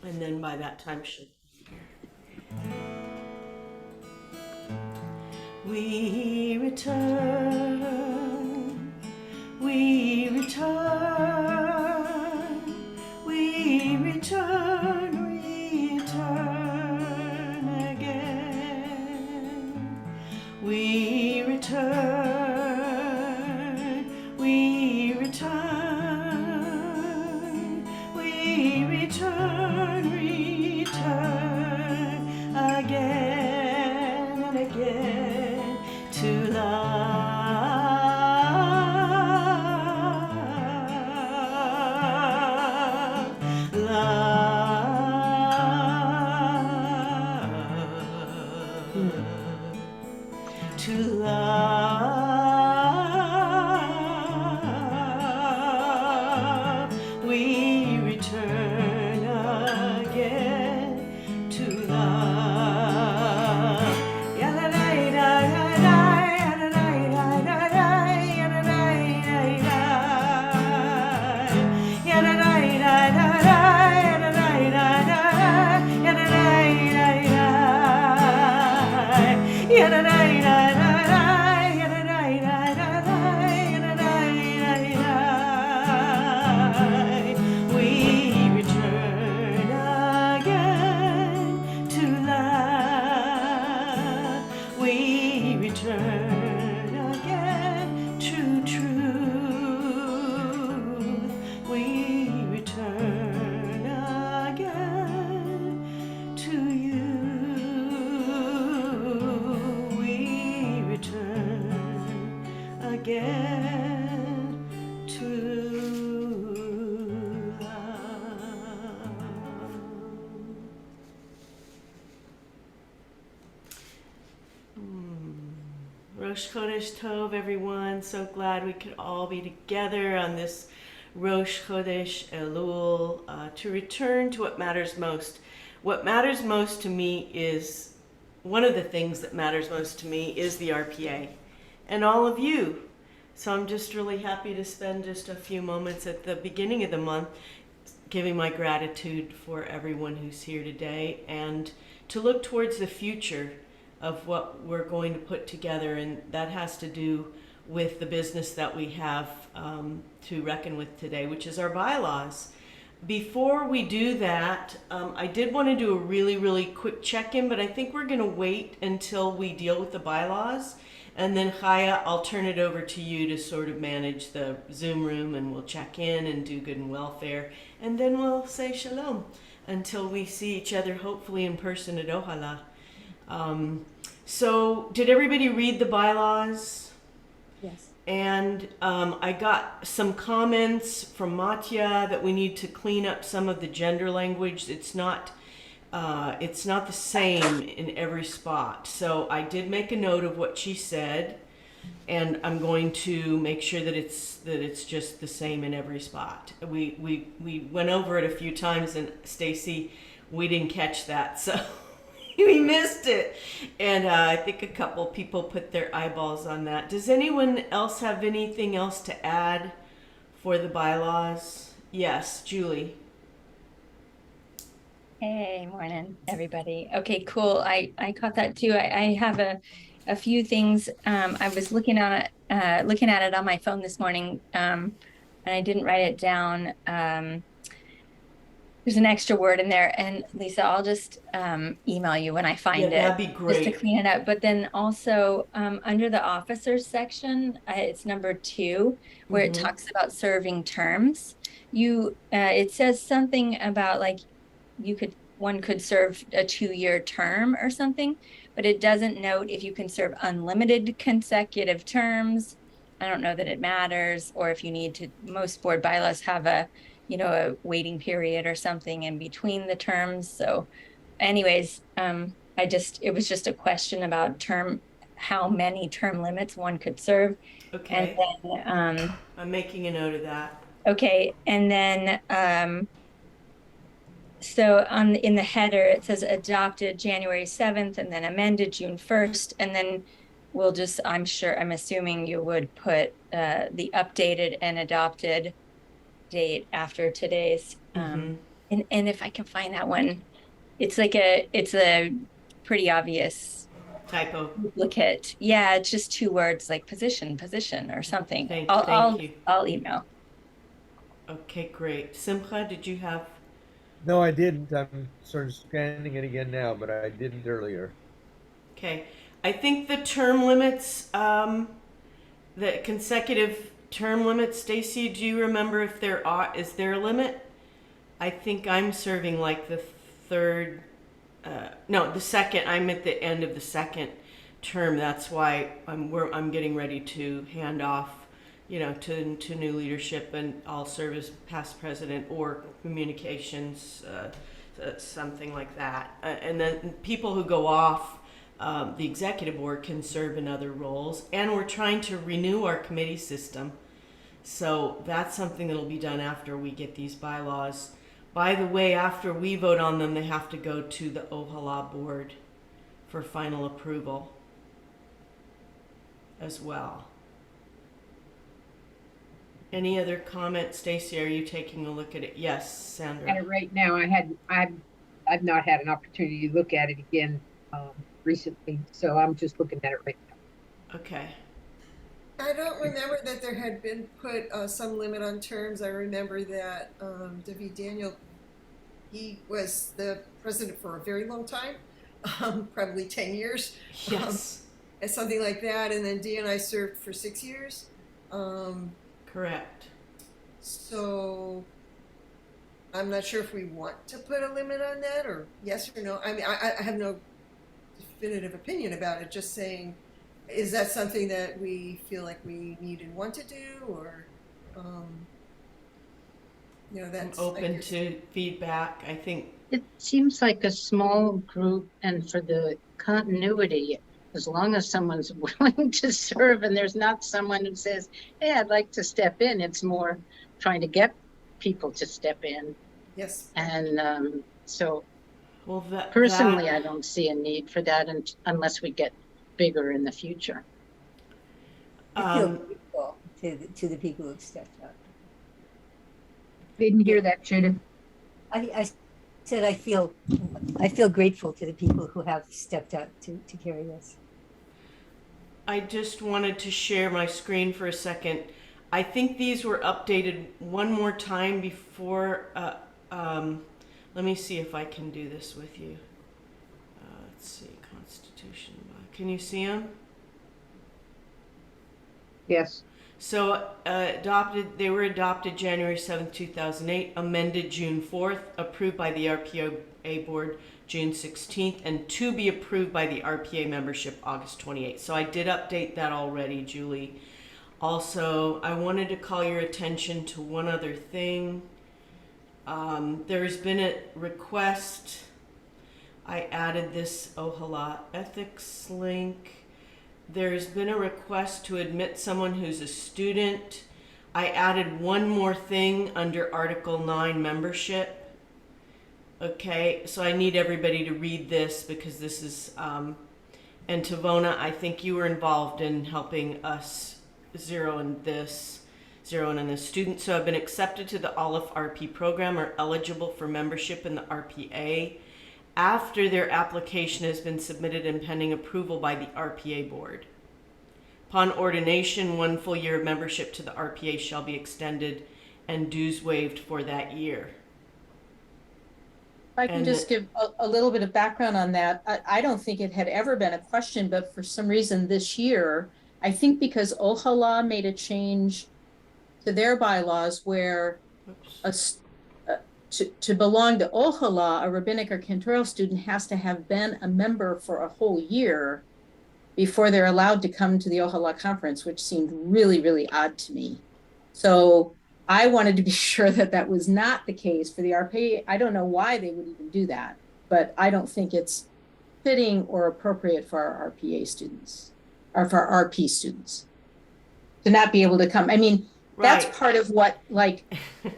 And then by that time she'll be here. We return, we return, we return, return again. We return, we return, we return, return again and again to love, love, to love. We return again to love. We return again to love. We return again to truth. We return again to you. We return again to love. Rosh Chodesh Tov, everyone. So glad we could all be together on this Rosh Chodesh Elul to return to what matters most. What matters most to me is, one of the things that matters most to me is the RPA and all of you. So I'm just really happy to spend just a few moments at the beginning of the month giving my gratitude for everyone who's here today and to look towards the future of what we're going to put together, and that has to do with the business that we have to reckon with today, which is our bylaws. Before we do that, I did want to do a really, really quick check-in, but I think we're going to wait until we deal with the bylaws. And then Chaya, I'll turn it over to you to sort of manage the Zoom room, and we'll check in and do good and welfare. And then we'll say shalom until we see each other, hopefully in person at Ohala. So did everybody read the bylaws? Yes. And I got some comments from Matya that we need to clean up some of the gender language. It's not the same in every spot. So I did make a note of what she said, and I'm going to make sure that it's just the same in every spot. We went over it a few times, and Stacy, we didn't catch that, so we missed it. And I think a couple people put their eyeballs on that. Does anyone else have anything else to add for the bylaws? Yes, Julie. Hey, morning, everybody. Okay, cool. I caught that too. I have a few things. I was looking at it on my phone this morning, and I didn't write it down. There's an extra word in there, and Lisa, I'll just email you when I find Yeah, it, that'd be just to great. clean it up. But then also under the officers section, it's number 2, where it talks about serving terms. It says something about like one could serve a 2-year term or something, but it doesn't note if you can serve unlimited consecutive terms. I don't know that it matters, or if you need to. Most board bylaws have a waiting period or something in between the terms. So anyways, it was just a question about how many term limits one could serve. And Okay. then, I'm making a note of that. okay. And then, so in the header, it says adopted January 7th and then amended June 1st. And then I'm assuming you would put the updated and adopted date after today's. And if I can find that one, it's a pretty obvious Typo. duplicate. Yeah, it's just two words like position or something. Thank you. I'll email. Okay, great. Simcha, did you have? No, I didn't. I'm sort of scanning it again now, but I didn't earlier. Okay. I think the term limits, the consecutive term limits, Stacy, do you remember if is there a limit? I think I'm serving like the third, no, the second, I'm at the end of the second term. That's why I'm getting ready to hand off, to new leadership, and I'll serve as past president or communications, something like that. And then people who go off the executive board can serve in other roles. And we're trying to renew our committee system. So that's something that'll be done after we get these bylaws. By the way, after we vote on them, they have to go to the OHALA board for final approval as well. Any other comments? Stacy, are you taking a look at it? Yes, Sandra. At it right now, I've not had an opportunity to look at it again recently, so I'm just looking at it right now. Okay. I don't remember that there had been put some limit on terms. I remember that David Daniel, he was the president for a very long time, probably 10 years. Yes. And something like that. And then Dee and I served for 6 years. Correct. So I'm not sure if we want to put a limit on that, or yes or no. I mean, I have no definitive opinion about it, just saying, is that something that we feel like we need and want to do, or that's I'm open to feedback. I think It seems like a small group, and for the continuity, as long as someone's willing to serve and there's not someone who says, hey, I'd like to step in, it's more trying to get people to step in. Yes. And so well, personally, I don't see a need for that unless we get bigger in the future. I feel grateful to the people who've stepped up. Didn't hear that, Judith. I said I feel grateful to the people who have stepped up to carry this. I just wanted to share my screen for a second. I think these were updated one more time before. Let me see if I can do this with you. Let's see, Constitution. Can you see them? Yes. So they were adopted January 7th, 2008, amended June 4th, approved by the RPA board June 16th, and to be approved by the RPA membership August 28th. So I did update that already, Julie. Also, I wanted to call your attention to one other thing. There's been a request. I added this OHALA ethics link. There's been a request to admit someone who's a student. I added one more thing under Article 9 membership. Okay, so I need everybody to read this because this is, and Tavona, I think you were involved in helping us zero in this. Students who have been accepted to the Aleph RP program are eligible for membership in the RPA after their application has been submitted and pending approval by the RPA board. Upon ordination, 1 full year of membership to the RPA shall be extended and dues waived for that year. If I can just give a little bit of background on that. I don't think it had ever been a question, but for some reason this year, I think because OHALA made a change to their bylaws where to belong to OHALA, a rabbinic or cantorial student has to have been a member for a whole year before they're allowed to come to the OHALA conference, which seemed really, really odd to me. So I wanted to be sure that that was not the case for the RPA. I don't know why they would even do that, but I don't think it's fitting or appropriate for our RPA students or for our RP students to not be able to come. I mean, that's Right. part of what, like,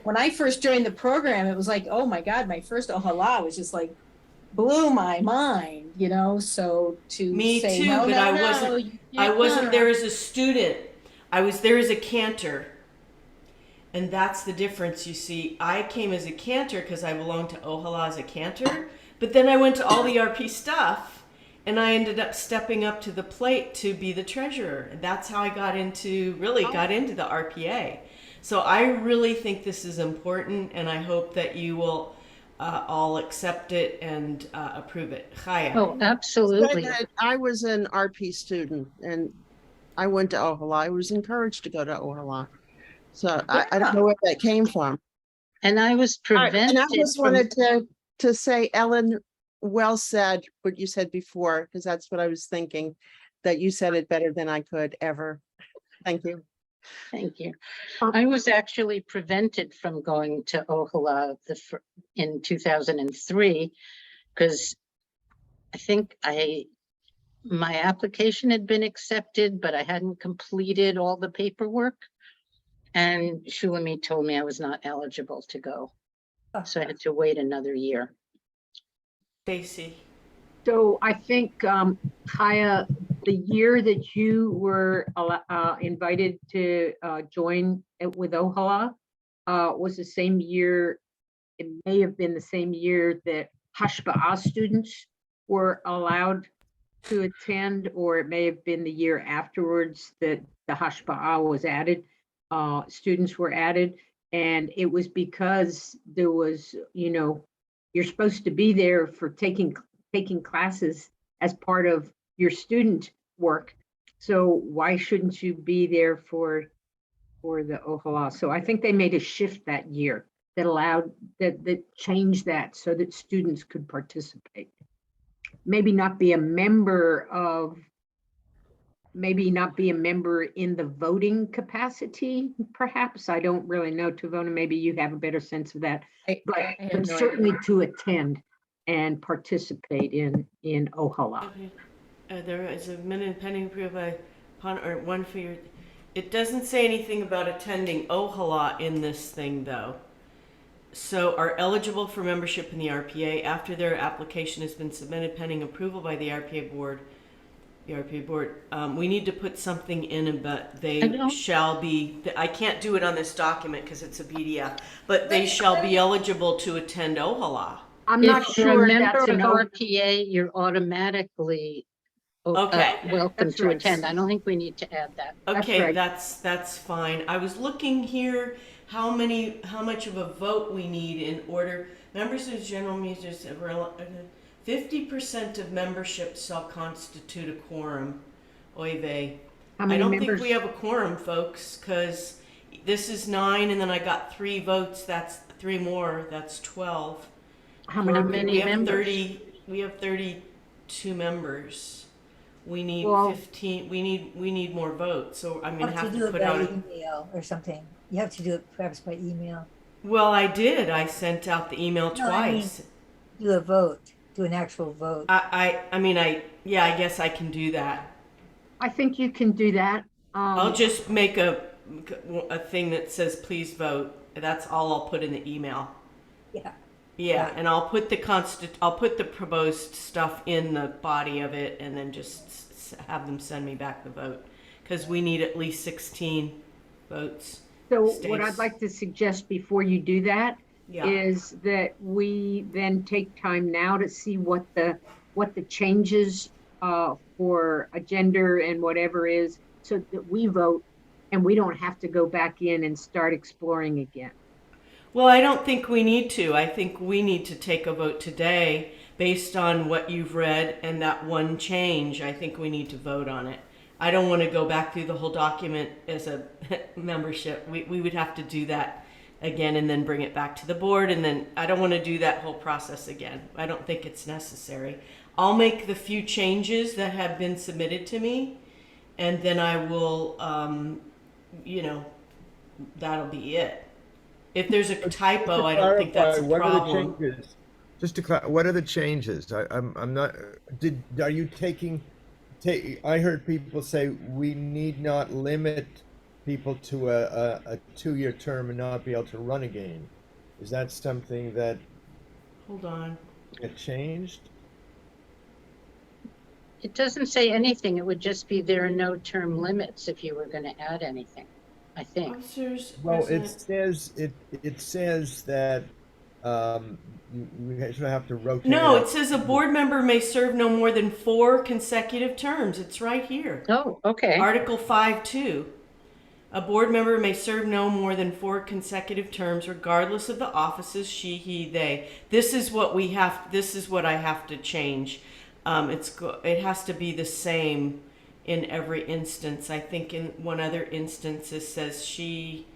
when I first joined the program, it was like, oh my God, my first OHALA was just like, blew my mind, so to Me say, too, no, but no, I no, wasn't. you I can't wasn't come. there as a student. I was there as a cantor, And that's the difference. You see, I came as a cantor because I belonged to Ohala as a cantor, but then I went to all the RP stuff and I ended up stepping up to the plate to be the treasurer. And that's how I got into the RPA. So I really think this is important, and I hope that you will all accept it and approve it. Chaya. Oh, absolutely. Second, I was an RP student and I went to Ohala. I was encouraged to go to Ohala. So I don't know where that came from. And I was prevented And I just from, wanted to say, Ellen, well said what you said before, because that's what I was thinking, that you said it better than I could ever. Thank you. thank you. I was actually prevented from going to Ohala in 2003 because I think my application had been accepted, but I hadn't completed all the paperwork. And Shulamit told me I was not eligible to go. So I had to wait another year. Stacy. So I think, Kaya, the year that you were invited to join with Ohala was the same year. It may have been the same year that Hashba'ah students were allowed to attend, or it may have been the year afterwards that the Hashba'ah was added. Students were added, and it was because there was, you're supposed to be there for taking classes as part of your student work. So why shouldn't you be there for the Ohala? So I think they made a shift that year that allowed that changed that so that students could participate. Maybe not be a member in the voting capacity, perhaps. I don't really know, Tavona, maybe you have a better sense of that, but certainly to attend and participate in Ohala. Okay. There is a minute pending approval or one for your. It doesn't say anything about attending Ohala in this thing, though. So are eligible for membership in the RPA after their application has been submitted pending approval by the RPA board. We need to put something in about they shall be. I can't do it on this document because it's a PDF, but they shall be eligible to attend Ohala. I'm not If you're sure a member that's of an RPA, you're automatically welcome That's to right. attend. I don't think we need to add that. Okay, right. that's fine. I was looking here how much of a vote we need in order. Members of the general meeting, 50% of membership shall constitute a quorum. Oy vey. How many I don't members? think we have a quorum, folks, because this is 9, and then I got 3 votes. That's 3 more. That's 12. How many many we have members? 30. We have 32 members. We need 15. We need more votes. So I'm You gonna have have to to do it put by out. email or something. You have to do it perhaps by email. Well, I did. I sent out the email No, I mean- twice. Do a vote, do an actual vote. I guess I can do that. I think you can do that. I'll just make a thing that says please vote. That's all I'll put in the email. Yeah. Yeah, Right. and I'll put the proposed stuff in the body of it, and then just have them send me back the vote, because we need at least 16 votes. So Stace. what I'd like to suggest before you do that Yeah. is that we then take time now to see what the changes for agenda and whatever is, so that we vote and we don't have to go back in and start exploring again. Well, I don't think we need to. I think we need to take a vote today based on what you've read and that one change. I think we need to vote on it. I don't want to go back through the whole document as a membership. We would have to do that again and then bring it back to the board. And then I don't want to do that whole process again. I don't think it's necessary. I'll make the few changes that have been submitted to me, and then I will, that'll be it. If there's a typo, I don't think that's a What are the problem. changes? Just to clarify, what are the changes? I'm not. Are you taking? I heard people say we need not limit people to a 2-year term and not be able to run again. Is that something that Hold on. get changed? It doesn't say anything. It would just be there are no term limits if you were going to add anything. I think. Officers Well, it present. says that we sort of have to rotate. No, up. it says a board member may serve no more than 4 consecutive terms. It's right here. Oh, okay. Article 5(2). A board member may serve no more than 4 consecutive terms, regardless of the offices she, he, they. This is what we have. This is what I have to change. It has to be the same in every instance. I think in one other instance it says she,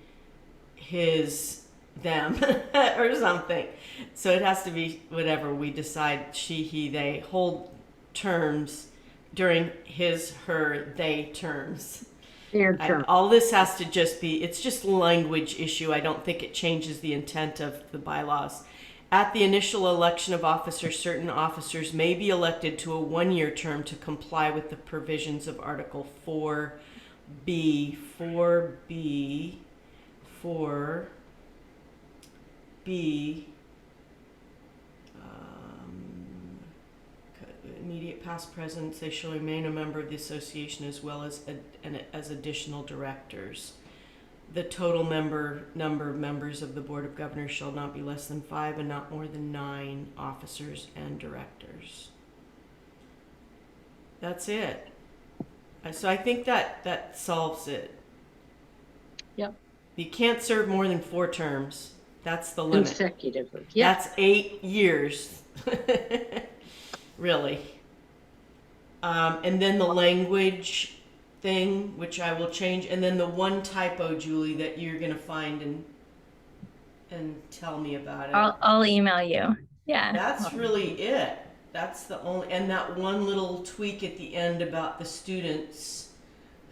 his, them, or something. So it has to be whatever we decide. She, he, they hold terms during his, her, they terms. Their term. All this has to just be, it's just a language issue. I don't think it changes the intent of the bylaws. At the initial election of officers, certain officers may be elected to a 1-year term to comply with the provisions of Article 4B, 4B, 4B, immediate past presence, they shall remain a member of the association as well as as additional directors. The total number of members of the Board of Governors shall not be less than 5 and not more than 9 officers and directors. That's it. So I think that solves it. Yep. You can't serve more than 4 terms. That's the limit. Consecutively. Yeah. That's 8 years. Really. And then the language thing, which I will change, and then the one typo, Julie, that you're gonna find and tell me about it. I'll email you. Yeah. That's really it. That's the only, and that one little tweak at the end about the students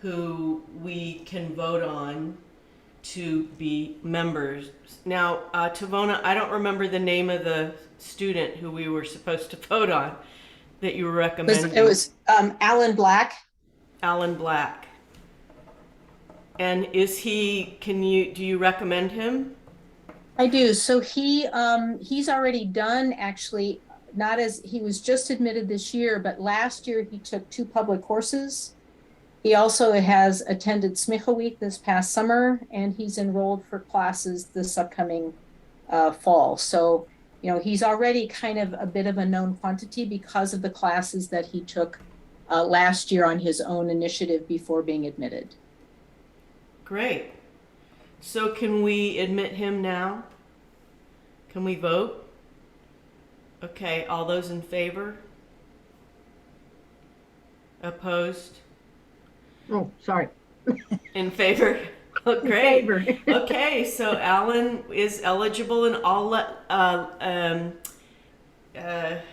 who we can vote on to be members. Now, Tavona, I don't remember the name of the student who we were supposed to vote on that you were recommending. It was Alan Black. Alan Black. And is he, do you recommend him? I do. So he's already done, actually, not as, he was just admitted this year, but last year he took 2 public courses. He also has attended Smicha Week this past summer, and he's enrolled for classes this upcoming fall. So, you know, he's already kind of a bit of a known quantity because of the classes that he took last year on his own initiative before being admitted. Great. So can we admit him now? Can we vote? Okay, all those in favor? Opposed? Oh, sorry. In favor? Oh, great. Favor. Okay, so Alan is eligible, and I'll let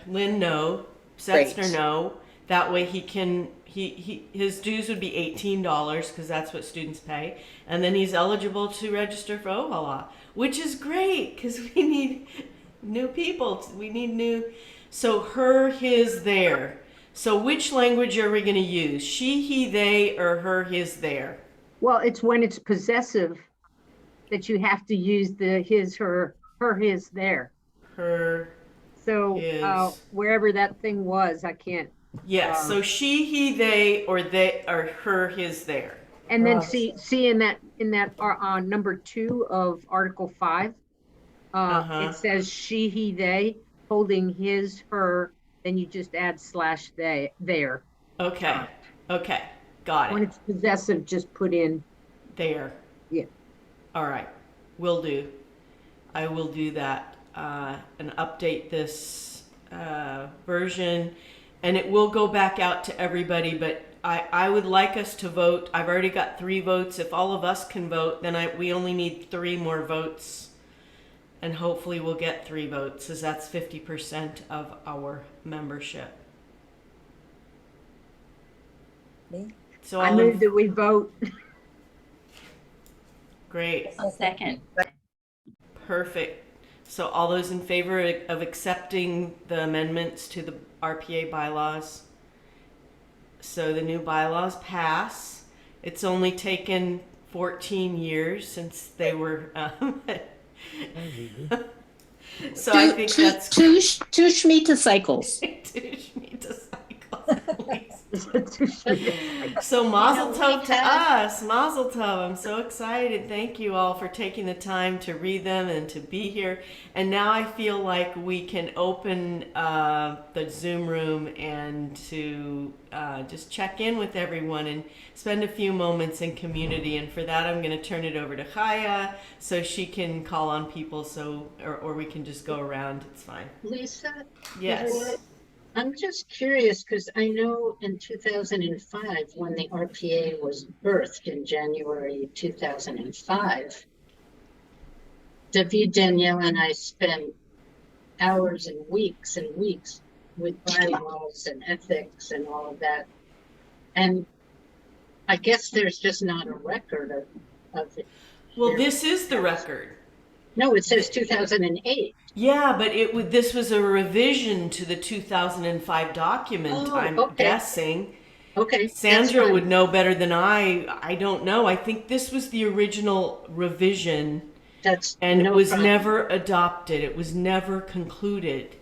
Lynn know, Setzner Great. know. That way he can, his dues would be $18 because that's what students pay. And then he's eligible to register for OHALA, which is great because we need new people. We need new, so her, his, their. So which language are we going to use? She, he, they, or her, his, their? Well, it's when it's possessive that you have to use the his, her, his, their. Her, So his. wherever that thing was, I can't. Yes, so she, he, they, or her, his, their. And then see in that number 2 of Article 5, it says she, he, they, holding his, her. Then you just add / they, their. Okay, okay, got When it. it's possessive, just put in There. Yeah. All right, will do. I will do that and update this version, and it will go back out to everybody, but I would like us to vote. I've already got 3 votes. If all of us can vote, then we only need 3 more votes, and hopefully we'll get 3 votes, as that's 50% of our membership. So I move that we vote. Great. A second. Perfect. So all those in favor of accepting the amendments to the RPA bylaws? So the new bylaws pass. It's only taken 14 years since they were, so I think that's two Shemitah cycles. two Shemitah cycles, please. Is it too short? So Mazel we Tov to had- us. Mazel Tov. I'm so excited. Thank you all for taking the time to read them and to be here. And now I feel like we can open the Zoom room and to just check in with everyone and spend a few moments in community. And for that, I'm going to turn it over to Chaya so she can call on people, or we can just go around. It's fine. Lisa, Yes. I'm just curious because I know in 2005, when the RPA was birthed in January 2005, David, Danielle, and I spent hours and weeks with bylaws and ethics and all of that. And I guess there's just not a record of it. Well, this is the record. No, it says 2008. Yeah, but this was a revision to the 2005 document, Oh, I'm okay. guessing. Okay. that's Sandra fine. would know better than I don't know. I think this was the original revision, That's and it no was problem. never adopted. It was never concluded.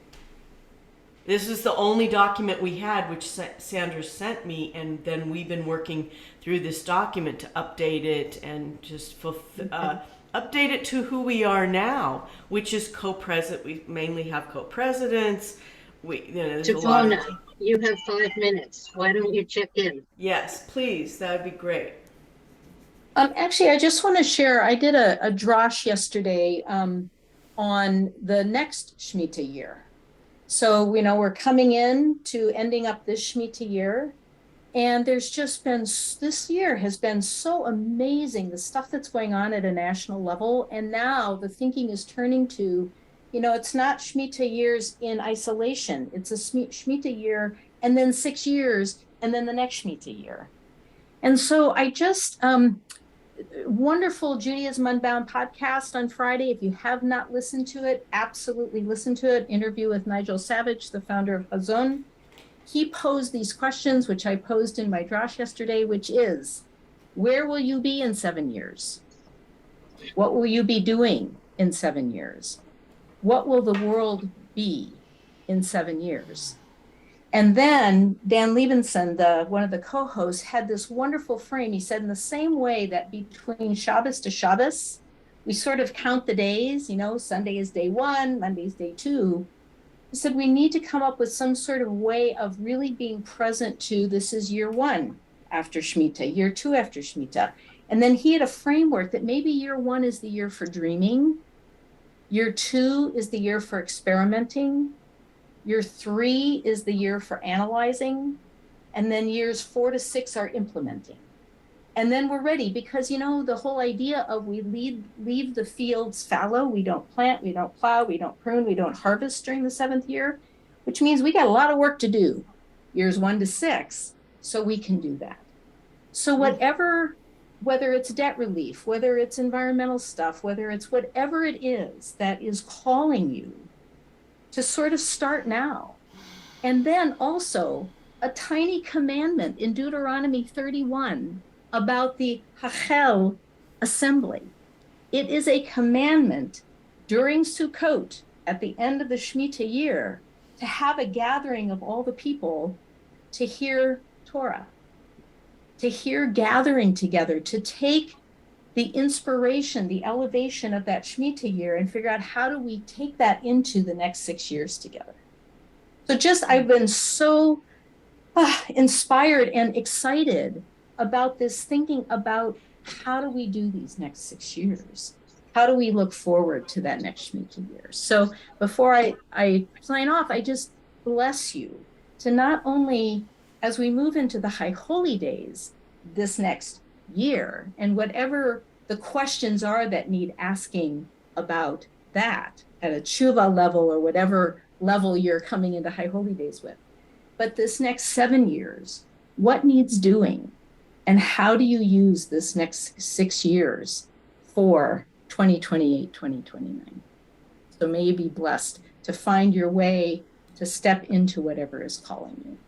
This is the only document we had, which Sandra sent me, and then we've been working through this document to update it and just update it to who we are now, which is co-president. We mainly have co-presidents. There's a lot of, Tavona, you have 5 minutes. Why don't you check in? yes, please, that would be great. Actually, I just want to share, I did a drosh yesterday on the next Shemitah year. So, we're coming in to ending up this Shemitah year. And there's just been, this year has been so amazing, the stuff that's going on at a national level. And now the thinking is turning to, it's not Shemitah years in isolation. It's a Shemitah year and then 6 years and then the next Shemitah year. And so I just, wonderful Judaism Unbound podcast on Friday. If you have not listened to it, absolutely listen to it. Interview with Nigel Savage, the founder of Hazon. He posed these questions, which I posed in my drosh yesterday, which is, where will you be in 7 years? What will you be doing in 7 years? What will the world be in 7 years? And then Dan Levinson, one of the co-hosts, had this wonderful frame. He said, in the same way that between Shabbos to Shabbos, we sort of count the days, Sunday is day 1, Monday is day 2. He said, we need to come up with some sort of way of really being present to, this is year 1 after Shemitah, year 2 after Shemitah. And then he had a framework that maybe year 1 is the year for dreaming. Year 2 is the year for experimenting. Year 3 is the year for analyzing. And then years 4 to 6 are implementing. And then we're ready because, the whole idea of we leave the fields fallow. We don't plant, we don't plow, we don't prune, we don't harvest during the 7th year, which means we got a lot of work to do, years 1 to 6, so we can do that. So whether it's debt relief, whether it's environmental stuff, whether it's whatever it is that is calling you to sort of start now. And then also a tiny commandment in Deuteronomy 31 about the Hachel assembly. It is a commandment during Sukkot at the end of the Shemitah year to have a gathering of all the people to hear Torah, to hear gathering together, to take the inspiration, the elevation of that Shemitah year and figure out how do we take that into the next 6 years together. So I've been so inspired and excited about this, thinking about how do we do these next 6 years? How do we look forward to that next Shemitah year? So before I sign off, I just bless you to not only, as we move into the High Holy Days this next year, and whatever the questions are that need asking about that at a tshuva level or whatever level you're coming into High Holy Days with, but this next 7 years, what needs doing? And how do you use this next 6 years for 2028, 2029? So may you be blessed to find your way to step into whatever is calling you.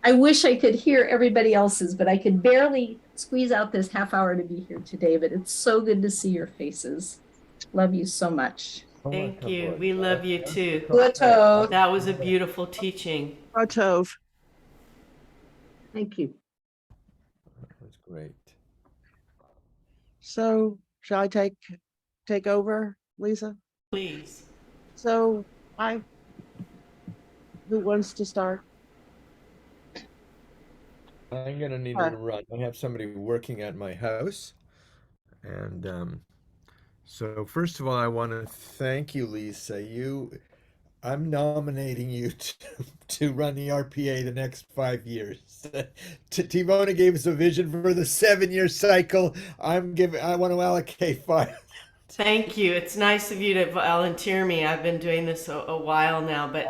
I wish I could hear everybody else's, but I could barely squeeze out this half hour to be here today, but it's so good to see your faces. Love you so much. Thank you. We love you too. Good talk. That was a beautiful teaching. Tov. Thank you. That's great. So shall I take over, Lisa? Please. So who wants to start? I'm gonna need to run. I have somebody working at my house. And so first of all, I want to thank you, Lisa. I'm nominating you to run the RPA the next 5 years. Tivona gave us a vision for the 7-year cycle. I want to allocate 5. Thank you. It's nice of you to volunteer me. I've been doing this a while now, but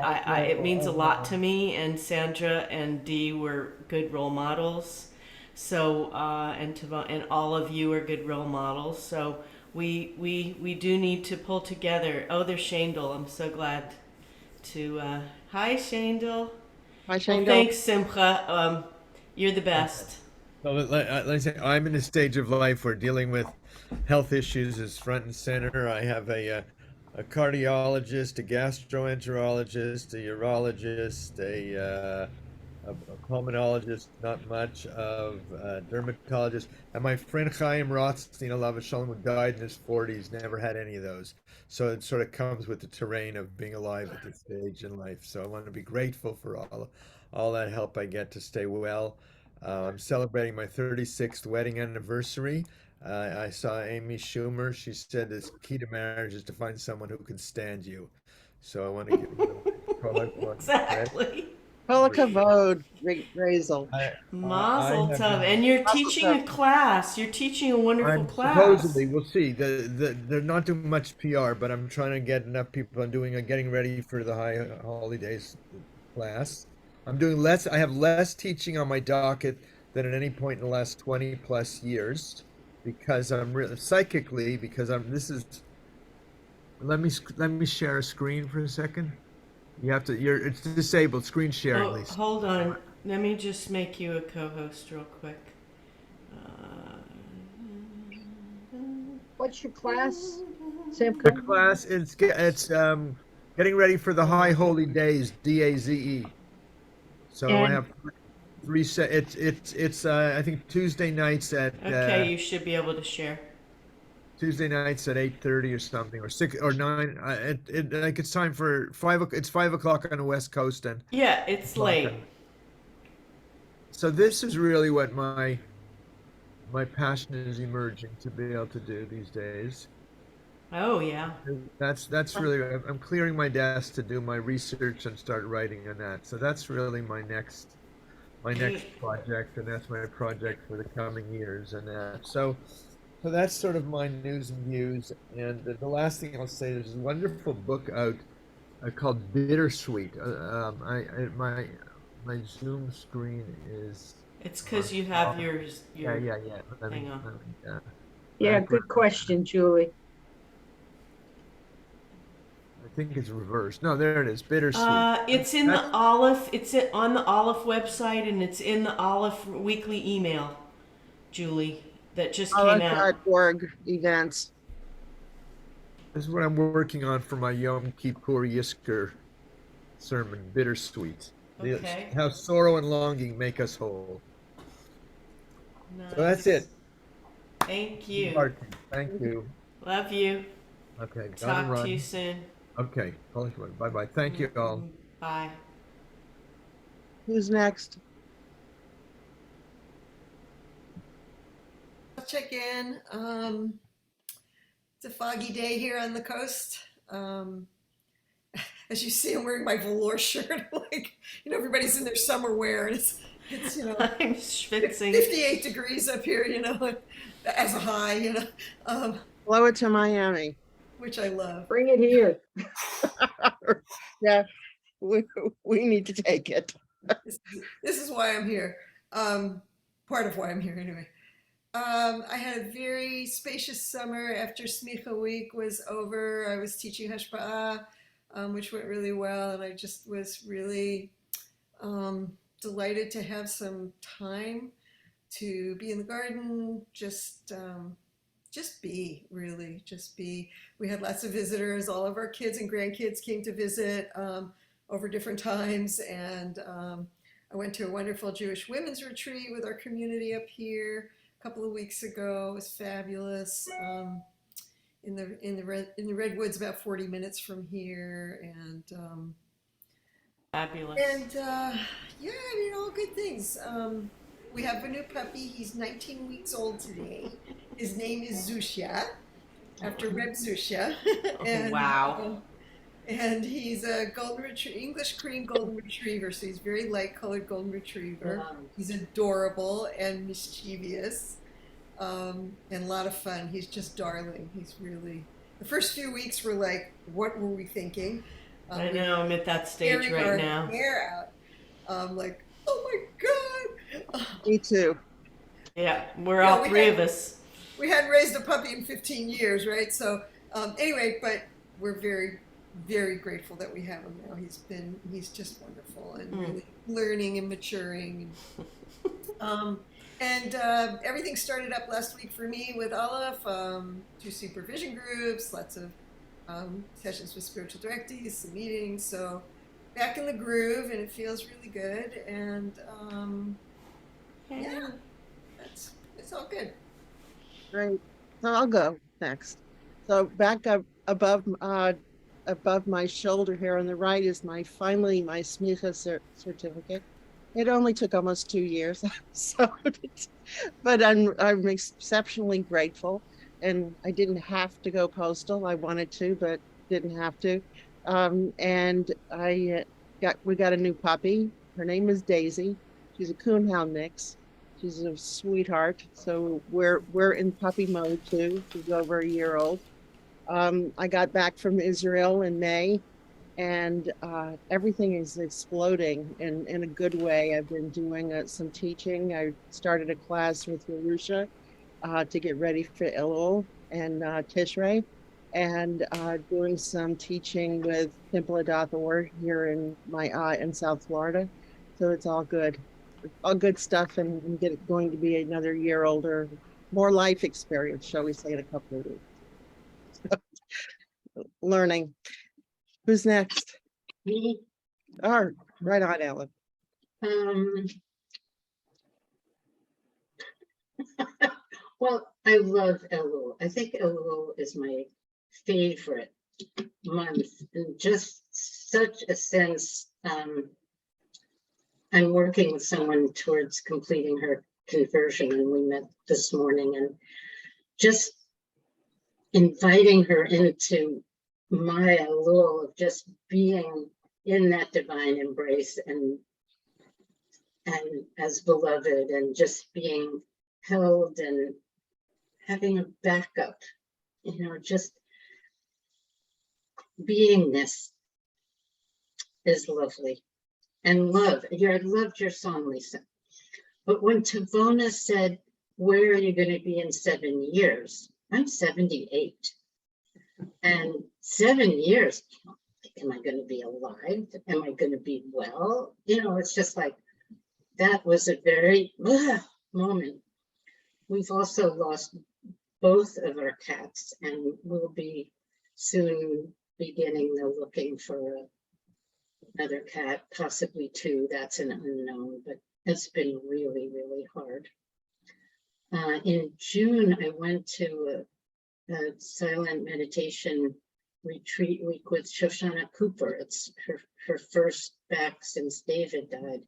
it means a lot to me. And Sandra and Dee were good role models. So and all of you are good role models. So we do need to pull together. Oh, there's Shandel. I'm so glad to. Hi, Shandel. Hi, Well, Shane. thanks, Simcha. You're the best. So let me say, I'm in a stage of life where dealing with health issues is front and center. I have a cardiologist, a gastroenterologist, a urologist, a pulmonologist, not much of a dermatologist, and my friend Chaim Rothstein, alav shalom, who died in his 40s, never had any of those. So it sort of comes with the terrain of being alive at this stage in life. So I want to be grateful for all that help I get to stay well. I'm celebrating my 36th wedding anniversary. I saw Amy Schumer. She said the key to marriage is to find someone who can stand you. So I want to give you Exactly. Kol hakavod, Razel. I Mazel have tov. been, And you're Mazel teaching tov. a class. You're teaching a wonderful I'm class. supposedly, we'll see. They're not doing much PR, but I'm trying to get enough people. I'm getting ready for the high holidays class. I'm doing less. I have less teaching on my docket than at any point in the last 20 plus years, because I'm really psychically because I'm. This is. Let me share a screen for a second. You have to. It's disabled screen sharing, Oh, Lisa. hold on. Let me just make you a co-host real quick. Uh, What's your class, The Simcha? class it's getting ready for the high holy days, DAZE. So I And have three set. It's I think Tuesday nights at okay, you should be able to share. 8:30 or something, or 6 or 9. Like it's time for 5. It's 5 o'clock on the West Coast, and Yeah, it's late. so this is really what my passion is emerging to be able to do these days. Oh, yeah. That's really, I'm clearing my desk to do my research and start writing on that. So that's really my next project, and that's my project for the coming years and that. So that's sort of my news and views. And the last thing I'll say, there's a wonderful book out called Bittersweet. My Zoom screen is. It's because you have your Yeah. Hang on. yeah, good question, Julie. I think it's reversed. No, there it is. Bittersweet. It's in the Olive. On the Olive website, and it's in the Olive weekly email, Julie, that just came out. Org events. This is what I'm working on for my Yom Kippur Yisker sermon, Bittersweet. Okay. How sorrow and longing make us whole. Nice. So that's it. Thank you. Thank you. Love you. Okay. Talk to you soon. Okay. Bye-bye. Thank you all. Bye. Who's next? I'll check in. It's a foggy day here on the coast. As you see, I'm wearing my velour shirt. Like, everybody's in their summer wear, and it's I'm schwitzing. 58 degrees up here, as a high, Blow it to Miami. which I love. Bring it here. Yeah, we need to take it. This is why I'm here. Part of why I'm here, anyway. I had a very spacious summer after Smicha week was over. I was teaching Hashpa'ah, which went really well, and I just was really delighted to have some time to be in the garden, just be, really, just be. We had lots of visitors. All of our kids and grandkids came to visit over different times, and I went to a wonderful Jewish women's retreat with our community up here a couple of weeks ago. It was fabulous. In the redwoods, about 40 minutes from here, Fabulous. yeah, I mean, all good things. We have a new puppy. He's 19 weeks old today. His name is Zushia, after Reb Zushia. Wow. And he's a English cream golden retriever, so he's very light colored golden retriever. Wow. He's adorable and mischievous, and a lot of fun. He's just darling. He's really, the first few weeks were like, what were we thinking? I know, I'm at that stage right now. Hair out. Like, oh my God. Me too. Yeah, we're all three of us. We hadn't raised a puppy in 15 years, right? So anyway, but we're very, very grateful that we have him now. He's just wonderful and really learning and maturing. And everything started up last week for me with Aleph, 2 supervision groups, lots of sessions with spiritual directees, some meetings. So back in the groove, and it feels really good. And yeah, it's all good. Great. So I'll go next. So back up above my shoulder here on the right is my smicha certificate. It only took almost 2 years, so but I'm exceptionally grateful. And I didn't have to go postal. I wanted to, but didn't have to. And we got a new puppy. Her name is Daisy. She's a coonhound mix. She's a sweetheart. So we're in puppy mode too. She's over a year old. I got back from Israel in May, and everything is exploding in a good way. I've been doing some teaching. I started a class with Yerusha to get ready for Elul and Tishrei, and doing some teaching with Temple Adath Or here in South Florida. So it's all good stuff, and going to be another year older, more life experience, shall we say, in a couple of weeks. Learning. Who's next? Me. Oh, right on, Ellen. Well, I love Elul. I think Elul is my favorite month, and just such a sense. I'm working with someone towards completing her conversion, and we met this morning, and just inviting her into my Elul of just being in that divine embrace and as beloved, and just being held and having a backup, just beingness is lovely. And love, I loved your song, Lisa. But when Tavona said, where are you going to be in 7 years? I'm 78. And 7 years, am I going to be alive? Am I going to be well? It's just like, that was a very moment. We've also lost both of our cats, and we'll be soon beginning the looking for another cat, possibly 2. That's an unknown, but it's been really, really hard. In June, I went to a silent meditation retreat week with Shoshana Cooper. It's her first back since David died.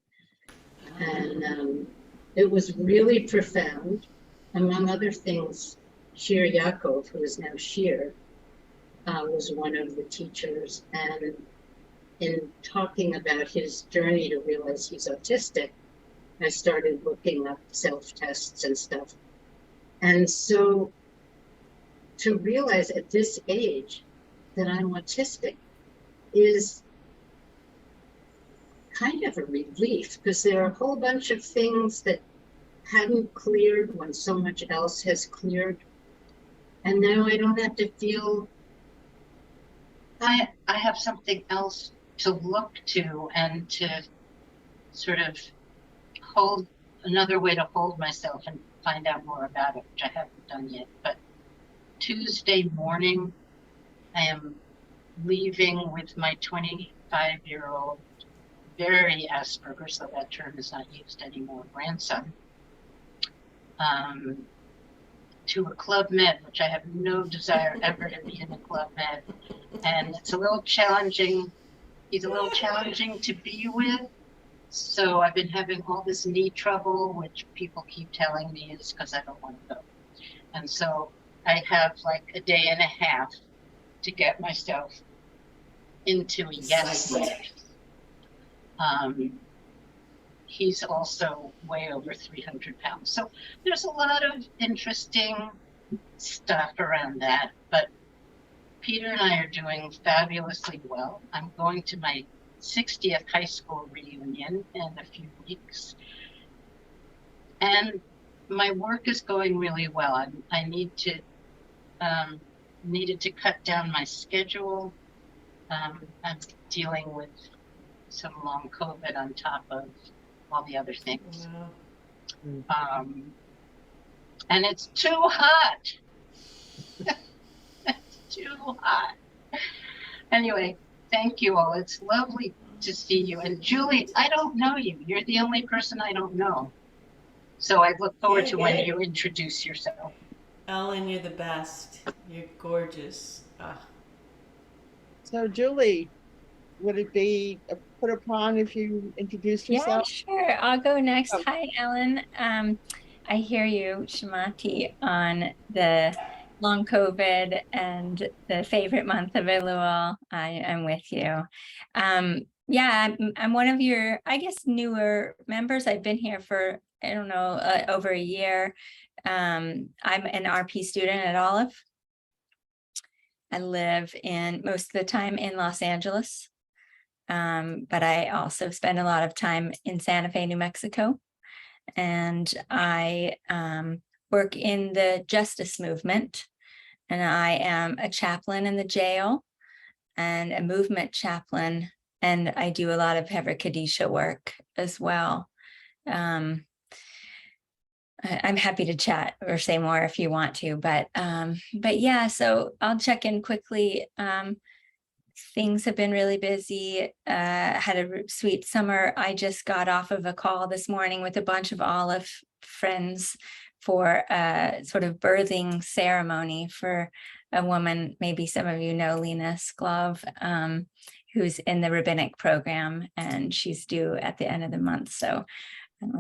And it was really profound. Among other things, Shir Yaakov, who is now Shir, was one of the teachers. And in talking about his journey to realize he's autistic, I started looking up self-tests and stuff. And so to realize at this age that I'm autistic is kind of a relief, because there are a whole bunch of things that hadn't cleared when so much else has cleared. And now I don't have to feel I have something else to look to, and to sort of hold, another way to hold myself and find out more about it, which I haven't done yet. But Tuesday morning, I am leaving with my 25-year-old very Asperger's, though that term is not used anymore, grandson, to a Club Med, which I have no desire ever to be in a Club Med. And it's a little challenging. He's a little challenging to be with. So I've been having all this knee trouble, which people keep telling me is because I don't want to go. And so I have like a day and a half to get myself into a yes mode. He's also way over 300 pounds. So there's a lot of interesting stuff around that, but Peter and I are doing fabulously well. I'm going to my 60th high school reunion in a few weeks. And my work is going really well. I needed to cut down my schedule. I'm dealing with some long COVID on top of all the other things. Wow. And it's too hot. It's too hot. Anyway, thank you all. It's lovely to see you. And Julie, I don't know you. You're the only person I don't know. So I look forward to when you introduce yourself. Ellen, you're the best. You're gorgeous. So Julie, would it be put upon if you introduced Yeah, yourself? sure. I'll go next. Oh. Hi, Ellen. I hear you, Shamati, on the long COVID and the favorite month of Elul. I'm with you. Yeah, I'm one of your, I guess, newer members. I've been here for, I don't know, over a year. I'm an RP student at Olive. I live most of the time in Los Angeles. But I also spend a lot of time in Santa Fe, New Mexico. And I work in the justice movement. And I am a chaplain in the jail and a movement chaplain. And I do a lot of Hever Kadisha work as well. I'm happy to chat or say more if you want to, but yeah, so I'll check in quickly. Things have been really busy. Had a sweet summer. I just got off of a call this morning with a bunch of Olive friends for a sort of birthing ceremony for a woman, maybe some of you know Lena Sklov, who's in the rabbinic program, and she's due at the end of the month. So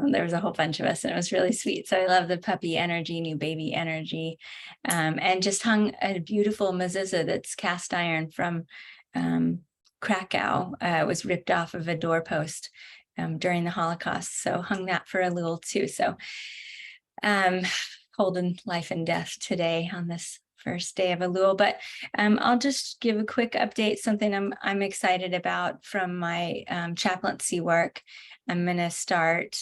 there was a whole bunch of us and it was really sweet. So I love the puppy energy, new baby energy, and just hung a beautiful mezuzah that's cast iron from Krakow. Was ripped off of a doorpost during the Holocaust. So hung that for Elul too. So holding life and death today on this first day of Elul. But I'll just give a quick update, something I'm excited about from my chaplaincy work. I'm going to start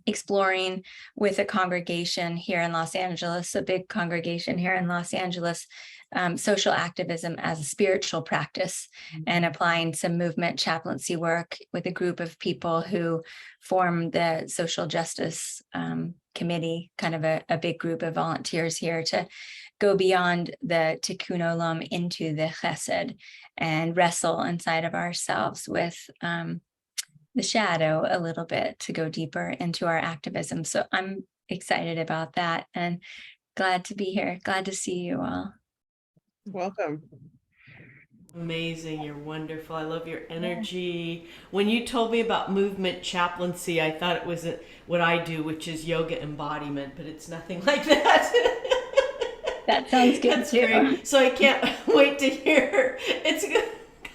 exploring with a congregation here in Los Angeles, a big congregation here in Los Angeles, social activism as a spiritual practice, and applying some movement chaplaincy work with a group of people who form the social justice committee, kind of a big group of volunteers here to go beyond the tikkun olam into the chesed and wrestle inside of ourselves with the shadow a little bit, to go deeper into our activism. So I'm excited about that and glad to be here. Glad to see you all. Welcome. Amazing. You're wonderful. I love your energy. When you told me about movement chaplaincy, I thought it was what I do, which is yoga embodiment, but it's nothing like that. That sounds good. That's too. Great. So I can't wait to hear. It's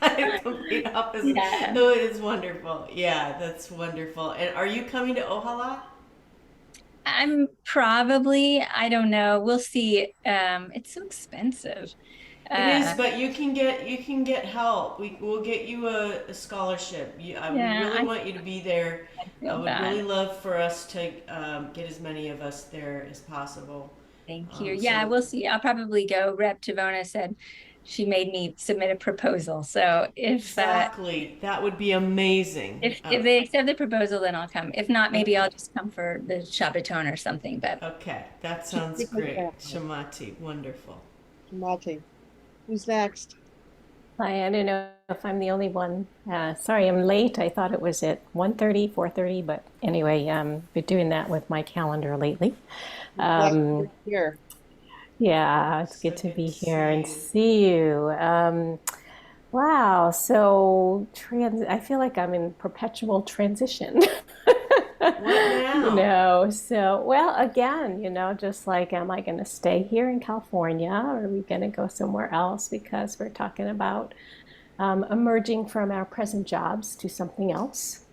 kind of complete opposite. Yeah. No, it is wonderful. Yeah, that's wonderful. And are you coming to Ohala? I'm probably, I don't know. We'll see. It's so expensive. It is, but you can get help. We'll get you a scholarship. We really want you to be there. I would really love for us to get as many of us there as possible. Thank you. Yeah, we'll see. I'll probably go. Rep Tivona said she made me submit a proposal. So if exactly, that would be amazing. If they accept the proposal, then I'll come. If not, maybe I'll just come for the Shabbaton or something. But okay, that sounds great. Shamati, wonderful. Shamati. Who's next? Hi, I don't know if I'm the only one. Sorry, I'm late. I thought it was at 1:30, 4:30, but anyway, been doing that with my calendar lately. Glad Um, you're here. yeah, it's So good to good be to here see and you. see you. Wow, so I feel like I'm in perpetual transition. What now? So, well, again, just like, am I going to stay here in California or are we going to go somewhere else? Because we're talking about emerging from our present jobs to something else.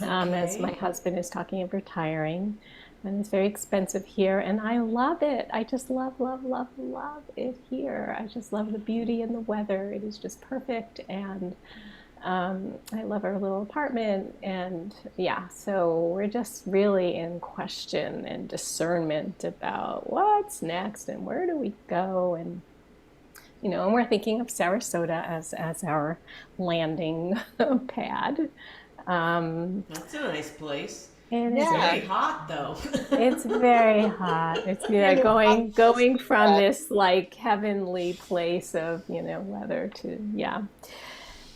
As my Okay. husband is talking of retiring, and it's very expensive here, and I love it. I just love, love, love, love it here. I just love the beauty and the weather. It is just perfect, and I love our little apartment, and yeah, so we're just really in question and discernment about what's next and where do we go, and and we're thinking of Sarasota as our landing pad. That's a nice place. It is Yeah. Very hot though. It's very hot. It's And your going office, from this like heavenly place of, weather to yeah.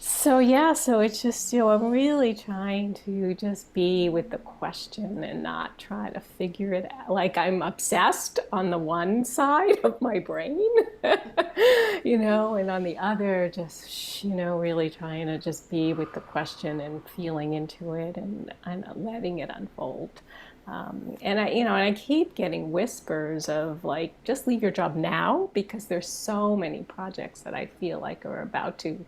So yeah, so it's just, I'm really trying to just be with the question and not try to figure it out. Like I'm obsessed on the one side of my brain, and on the other, just, really trying to just be with the question and feeling into it and letting it unfold. And I keep getting whispers of like, just leave your job now because there's so many projects that I feel like are about to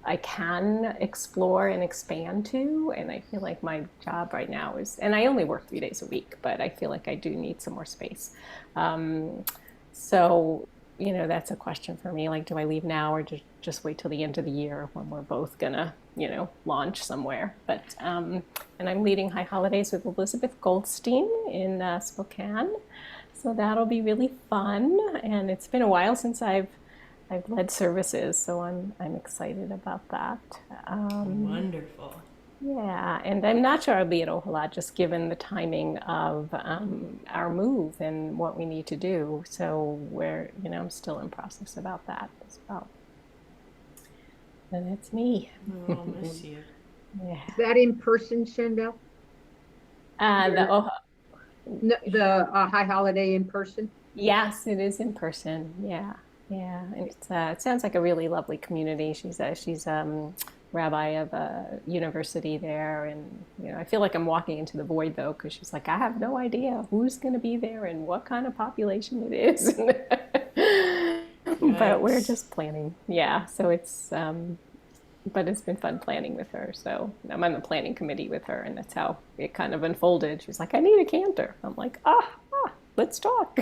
I can explore and expand to. And I feel like my job right now and I only work 3 days a week, but I feel like I do need some more space. Um, so, that's a question for me. Like, do I leave now or just wait till the end of the year when we're both gonna, launch somewhere? And I'm leading High Holidays with Elizabeth Goldstein in Spokane. So that'll be really fun. And it's been a while since I've led services, so I'm excited about that. Wonderful. Yeah, and I'm not sure I'll be at Ohala just given the timing of our move and what we need to do. So I'm still in process about that as well. And that's me. I'll miss you. Yeah. Is that in person, Shandell? The Oha, No, the High Holiday in person? yes, it is in person. Yeah, yeah, and it sounds like a really lovely community. She's rabbi of a university there, and I feel like I'm walking into the void though, because she's like, I have no idea who's going to be there and what kind of population it is. But we're Yikes. just planning. Yeah, so but it's been fun planning with her. So I'm on the planning committee with her, and that's how it kind of unfolded. She's like, I need a cantor. I'm like, let's talk.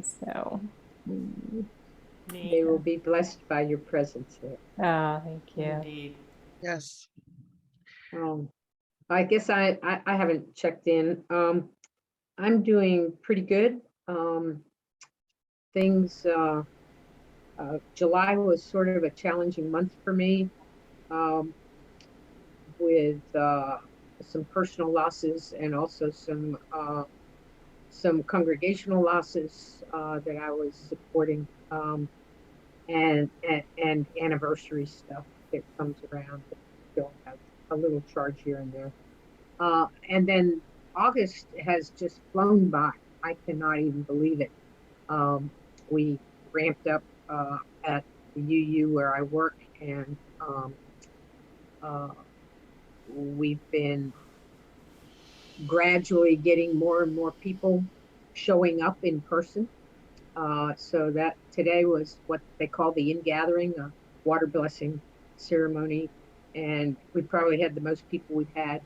So, They will be blessed by your presence there. thank you. Indeed. Yes. I guess I haven't checked in. I'm doing pretty good. Things, July was sort of a challenging month for me, with some personal losses and also some congregational losses that I was supporting, and anniversary stuff that comes around. Still have a little charge here and there. And then August has just flown by. I cannot even believe it. We ramped up at the UU where I work, and we've been gradually getting more and more people showing up in person. So that today was what they call the ingathering, a water blessing ceremony. And we probably had the most people we've had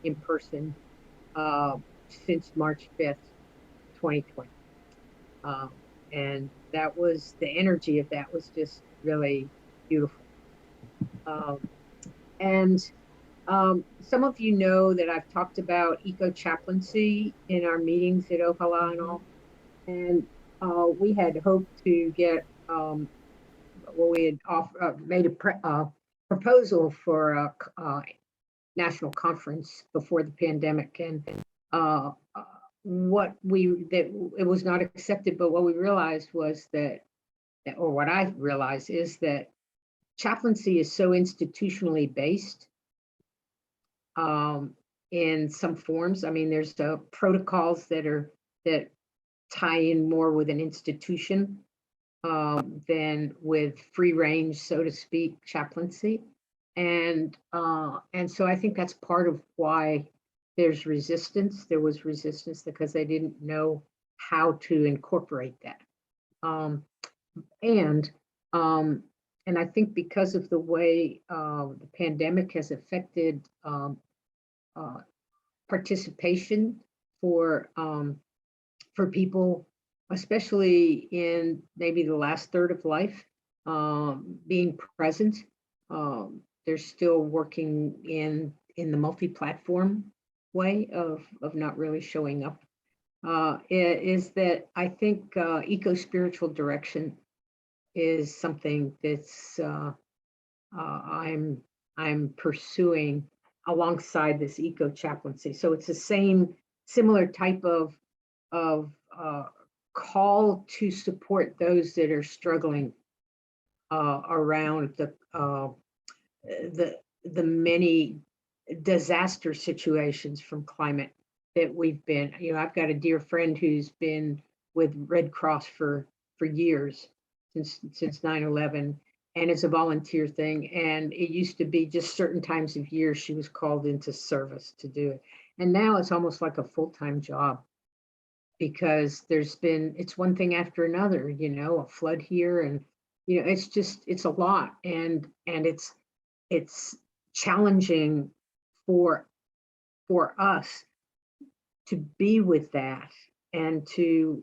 in person since March 5th, 2020. And that was, the energy of that was just really beautiful. And some of you know that I've talked about eco-chaplaincy in our meetings at Ohala and all. And we had hoped to get, we had made a proposal for a national conference before the pandemic. And it was not accepted, but what we realized was that or what I've realized is that chaplaincy is so institutionally based in some forms. I mean, there's protocols that tie in more with an institution than with free range, so to speak, chaplaincy. And so I think that's part of why there's resistance. There was resistance because they didn't know how to incorporate that. And I think because of the way the pandemic has affected participation for people, especially in maybe the last third of life, being present. They're still working in the multi-platform way of not really showing up. Is that I think eco-spiritual direction is something that's I'm pursuing alongside this eco chaplaincy. So it's the similar type of call to support those that are struggling around the many disaster situations from climate that we've been. I've got a dear friend who's been with Red Cross for years, since 9/11, and it's a volunteer thing. And it used to be just certain times of year she was called into service to do it. And now it's almost like a full-time job, because it's one thing after another, a flood here, and it's a lot, and it's challenging for us to be with that and to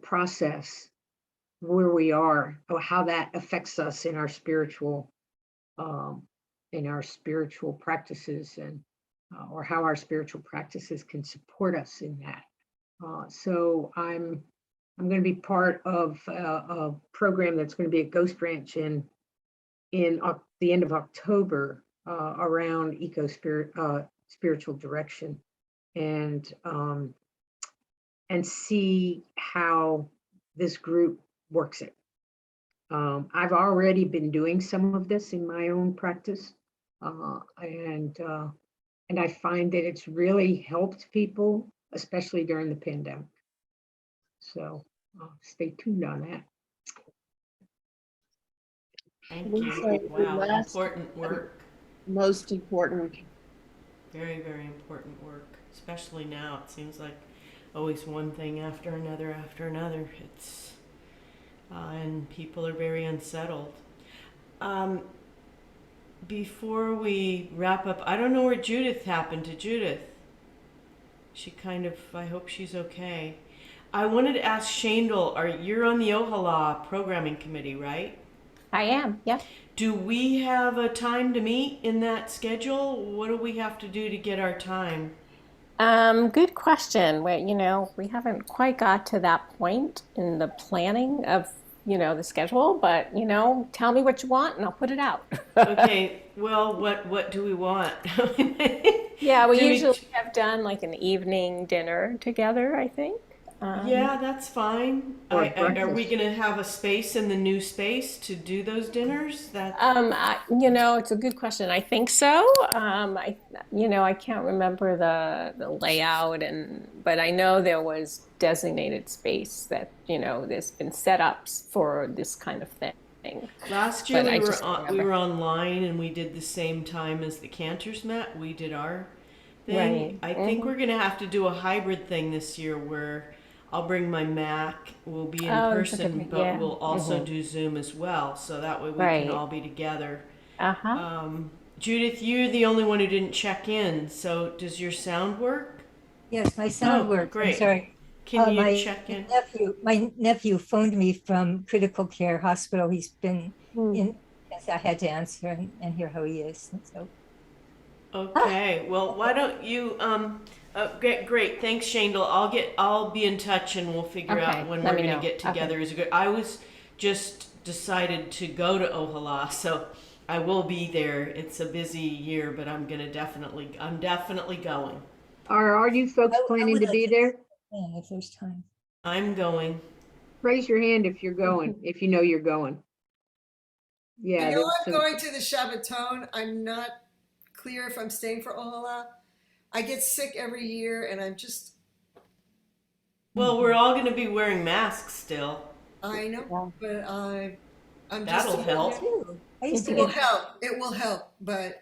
process where we are, or how that affects us in our spiritual practices, and or how our spiritual practices can support us in that. So I'm going to be part of a program that's going to be at Ghost Ranch in the end of October around spiritual direction, and see how this group works it. I've already been doing some of this in my own practice, and I find that it's really helped people, especially during the pandemic. So stay tuned on that. Thank you. So the Wow, last- important work. Most important. Very, very important work, especially now. It seems like always one thing after another. It's and people are very unsettled. Before we wrap up, I don't know where Judith happened to. Judith. I hope she's okay. I wanted to ask Shandel, you're on the Ohala programming committee, right? I am, yeah. Do we have a time to meet in that schedule? What do we have to do to get our time? Good question. We haven't quite got to that point in the planning of, the schedule, but, tell me what you want and I'll put it out. Okay, well, what do we want? Yeah, we Do usually have done like an evening dinner together, I think. Yeah, that's fine. Or Are we breakfast. going to have a space in the new space to do those dinners? It's a good question. I think so. I can't remember the layout, but I know there was designated space that, there's been set up for this kind of thing. Last year But we were online and we did the same time as the Cantors met. We did our thing. Right. I think we're going to have to do a hybrid thing this year where I'll bring my Mac. We'll be in person, but yeah. we'll also do Zoom as well. So that way we Right. can all be together. Uh-huh. Judith, you're the only one who didn't check in. So does your sound work? Yes, my sound Oh, works. great. I'm sorry. Can you my check in? My nephew phoned me from critical care hospital. He's been in, yes, I had to answer and hear how he is. And so, Okay. Well, why don't you great. Thanks, Shandel. I'll be in touch and we'll figure Okay, out when let we're me going know. to get together. Is good. I was just decided to go to Ohala, so I will be there. It's a busy year, but I'm definitely going. Are you folks I planning would to like be to- there? yeah, if there's time. I'm going. Raise your hand if you're going, if you know you're going. I Yeah, know there's I'm some, going to the Shabbaton. I'm not clear if I'm staying for Ohala. I get sick every year, and I'm just, Well, we're all going to be wearing masks still. I know, but I'm just. That'll help. Too. I used to It will get help. It will help, but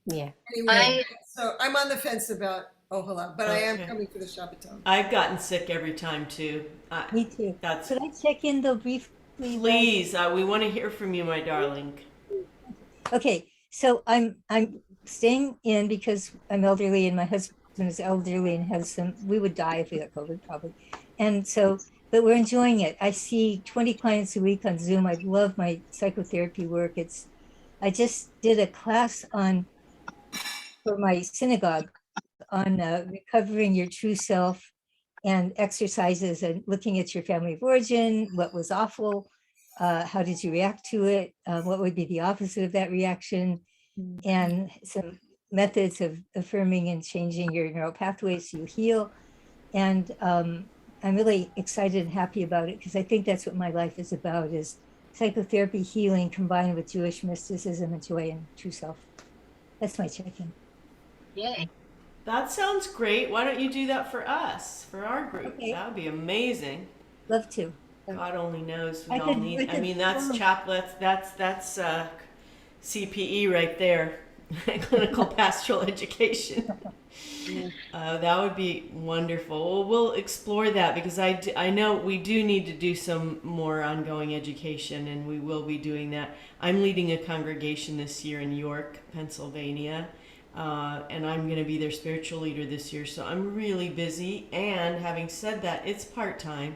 Yeah. anyway. So I'm on the fence about Ohala, but I am Okay. coming for the Shabbaton. I've gotten sick every time too. me too. That's Could I check in though briefly? please. We want to hear from you, my darling. Okay, so I'm staying in because I'm elderly and my husband is elderly and has some. We would die if we got COVID probably, and so but we're enjoying it. I see 20 clients a week on Zoom. I love my psychotherapy work. I just did a class on for my synagogue on recovering your true self and exercises and looking at your family of origin, what was awful, how did you react to it, what would be the opposite of that reaction, and some methods of affirming and changing your neural pathways so you heal. And I'm really excited and happy about it because I think that's what my life is about, is psychotherapy healing combined with Jewish mysticism and joy and true self. That's my check-in. Yay. That sounds great. Why don't you do that for us, for our group? Okay. That would be amazing. Love to. God only knows we I all could- need. I I could mean, that's form- that's CPE right there, clinical pastoral education. That would be wonderful. Well, we'll explore that because I know we do need to do some more ongoing education, and we will be doing that. I'm leading a congregation this year in York, Pennsylvania. And I'm going to be their spiritual leader this year, so I'm really busy. And having said that, it's part-time,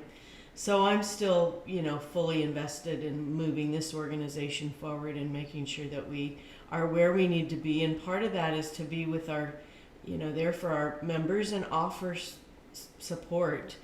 so I'm still, fully invested in moving this organization forward and making sure that we are where we need to be. And part of that is to be with our, there for our members and offer support.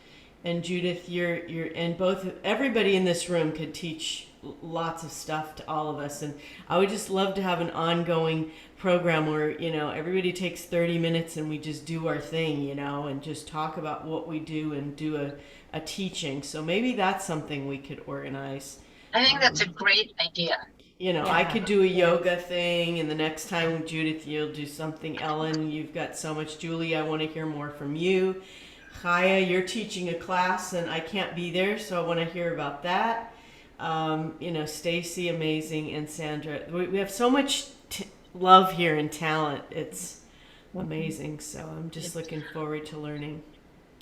And Judith, you're and everybody in this room could teach lots of stuff to all of us, and I would just love to have an ongoing program where everybody takes 30 minutes and we just do our thing, and just talk about what we do and do a teaching. So maybe that's something we could organize. I think that's a great idea. I could do a yoga thing, and the next time, Judith, you'll do something. Ellen, you've got so much. Julie, I want to hear more from you. Chaya, you're teaching a class and I can't be there, so I want to hear about that. Stacy, amazing, and Sandra. We have so much love here and talent. It's amazing. So I'm just looking forward to learning.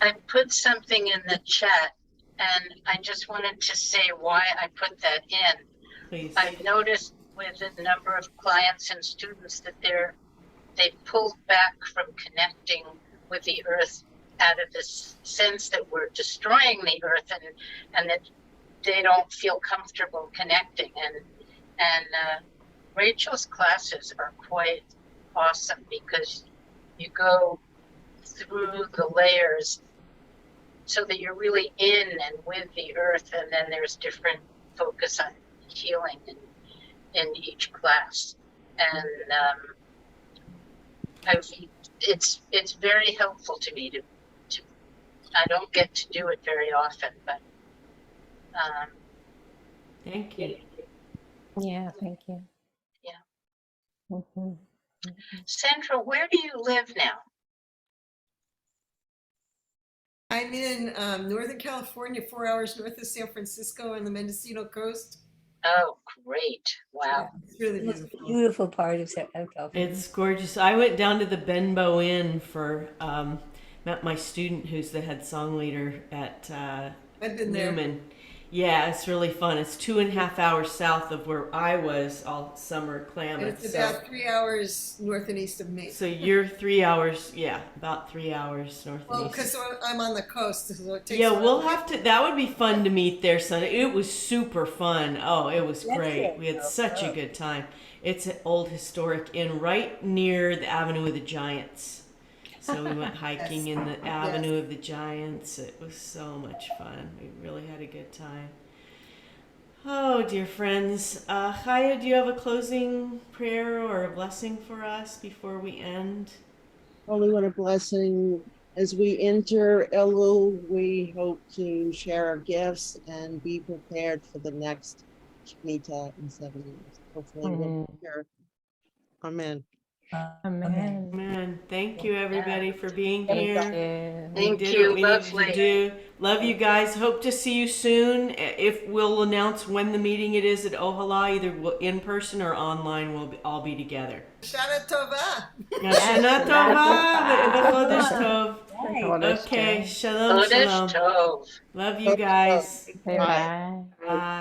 I put something in the chat, and I just wanted to say why I put that in. Please. I've noticed with a number of clients and students that they've pulled back from connecting with the earth out of this sense that we're destroying the earth, and that they don't feel comfortable connecting. And Rachel's classes are quite awesome because you go through the layers so that you're really in and with the earth, and then there's different focus on healing in each class. And it's very helpful to me to I don't get to do it very often, but Thank you. Yeah, thank you. Yeah. Mm-hmm. Sandra, where do you live now? I'm in Northern California, 4 hours north of San Francisco on the Mendocino coast. Oh, great. Wow. It's really The most beautiful. beautiful part of California. It's gorgeous. I went down to the Benbow Inn for met my student who's the head song leader at I've been there. Newman. Yeah, it's really fun. It's 2.5 hours south of where I was all summer, And Klamath. it's about 3 hours north and east of me. So you're 3 hours, about 3 hours north Well, and east. because I'm on the coast, so it takes. Yeah, we'll have to. That would be fun to meet there, Sunday. It was super fun. Oh, it was That's great. it. We had such a good time. It's an old historic inn right near the Avenue of the Giants. So we went hiking in the Avenue of the Giants. It was so much fun. We really had a good time. Oh, dear friends. Chaya, do you have a closing prayer or a blessing for us before we end? Only want a blessing as we enter Elul, we hope to share our gifts and be prepared for the next Shemitah in 7 years. Hopefully we'll be here. Amen. Amen. Amen. Thank you, everybody, for being Thank here. you. We Thank did you, what we needed to lovely. do. Love you guys. Hope to see you soon. If we'll announce when the meeting it is at Ohala, either in person or online, we'll all be together. Shana Tova. Shana Tova v'chodesh tov. Chodesh Okay, tov. shalom, Kodesh shalom. Tov. Love you guys. Bye bye. Bye.